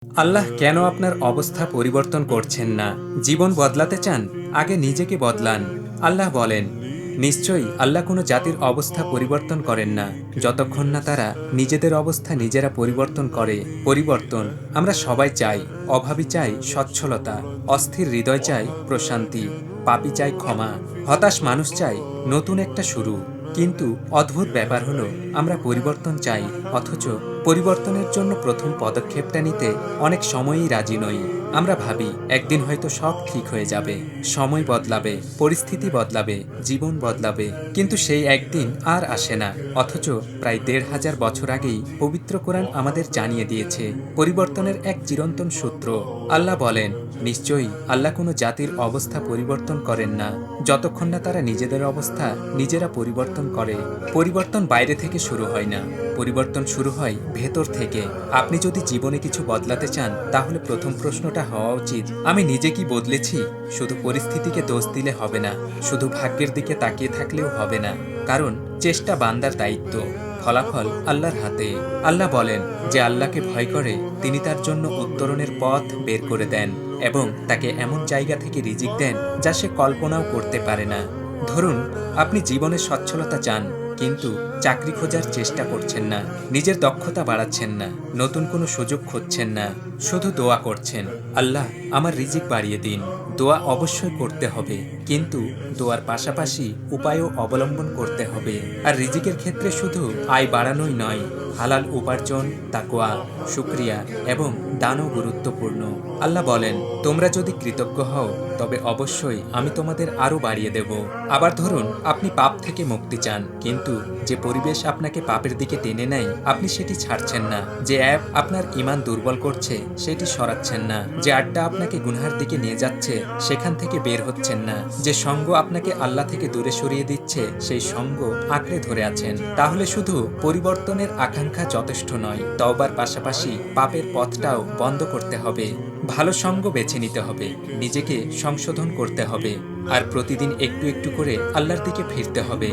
আল্লাহ কেন আপনার অবস্থা পরিবর্তন করছেন না? জীবন বদলাতে চান? আগে নিজেকে বদলান। আল্লাহ বলেন, নিশ্চয়ই আল্লাহ কোনো জাতির অবস্থা পরিবর্তন করেন না যতক্ষণ না তারা নিজেদের অবস্থা নিজেরা পরিবর্তন করে। পরিবর্তন আমরা সবাই চাই। অভাবী চাই সচ্ছলতা, অস্থির হৃদয় চাই প্রশান্তি, পাপী চাই ক্ষমা, হতাশ মানুষ চাই নতুন একটা শুরু। কিন্তু অদ্ভুত ব্যাপার হলো আমরা পরিবর্তন চাই, অথচ পরিবর্তনের জন্য প্রথম পদক্ষেপটা নিতে অনেক সময়ই রাজি নই। আমরা ভাবি একদিন হয়তো সব ঠিক হয়ে যাবে, সময় বদলাবে, পরিস্থিতি বদলাবে, জীবন বদলাবে, কিন্তু সেই একদিন আর আসে না। অথচ প্রায় ১৫০০ বছর আগেই পবিত্র কোরআন আমাদের জানিয়ে দিয়েছে পরিবর্তনের এক চিরন্তন সূত্র। আল্লাহ বলেন, নিশ্চয়ই আল্লাহ কোনো জাতির অবস্থা পরিবর্তন করেন না যতক্ষণ না তারা নিজেদের অবস্থা নিজেরা পরিবর্তন করে। পরিবর্তন বাইরে থেকে শুরু হয় না, পরিবর্তন শুরু হয় ভেতর থেকে। আপনি যদি জীবনে কিছু বদলাতে চান, তাহলে প্রথম প্রশ্নটা হওয়া উচিত, আমি নিজে কি বদলেছি? শুধু পরিস্থিতিকে দোষ দিলে হবে না, শুধু ভাগ্যের দিকে তাকিয়ে থাকলেও হবে না, কারণ চেষ্টা বান্দার দায়িত্ব, ফলাফল আল্লাহর হাতে। আল্লাহ বলেন, যে আল্লাহকে ভয় করে তিনি তার জন্য উত্তরণের পথ বের করে দেন এবং তাকে এমন জায়গা থেকে রিজিক দেন যা সে কল্পনাও করতে পারে না। ধরুন, আপনি জীবনে সচ্ছলতা চান, কিন্তু চাকরি খোঁজার চেষ্টা করছেন না, নিজের দক্ষতা বাড়াচ্ছেন না, নতুন কোনো সুযোগ খুঁজছেন না, শুধু দোয়া করছেন, আল্লাহ আমার রিজিক বাড়িয়ে দিন। দোয়া অবশ্যই করতে হবে, কিন্তু দোয়ার পাশাপাশি উপায়ও অবলম্বন করতে হবে। আর রিজিকের ক্ষেত্রে শুধু আয় বাড়ানোই নয়, হালাল উপার্জন, তাকওয়া, শুকরিয়া এবং দানও গুরুত্বপূর্ণ। আল্লাহ বলেন, তোমরা যদি কৃতজ্ঞ হও তবে অবশ্যই আমি তোমাদের আরও বাড়িয়ে দেব। আবার ধরুন, আপনি পাপ থেকে মুক্তি চান, কিন্তু যে পরিবেশ আপনাকে পাপের দিকে টেনে নেয় আপনি সেটি ছাড়ছেন না, যে অ্যাপ আপনার ঈমান দুর্বল করছে সেটি সরাচ্ছেন না, যে আড্ডা আপনাকে গুনহার দিকে নিয়ে যাচ্ছে সেখান থেকে বের হচ্ছেন না, যে সঙ্গ আপনাকে আল্লাহ থেকে দূরে সরিয়ে দিচ্ছে সেই সঙ্গ আঁকড়ে ধরে আছেন, তাহলে শুধু পরিবর্তনের আকাঙ্ক্ষা যথেষ্ট নয়, তওবার পাশাপাশি পাপের পথটাও বন্ধ করতে হবে। ভালো সঙ্গ বেছে নিতে হবে, নিজেকে সংশোধন করতে হবে, আর প্রতিদিন একটু একটু করে আল্লাহর দিকে ফিরতে হবে।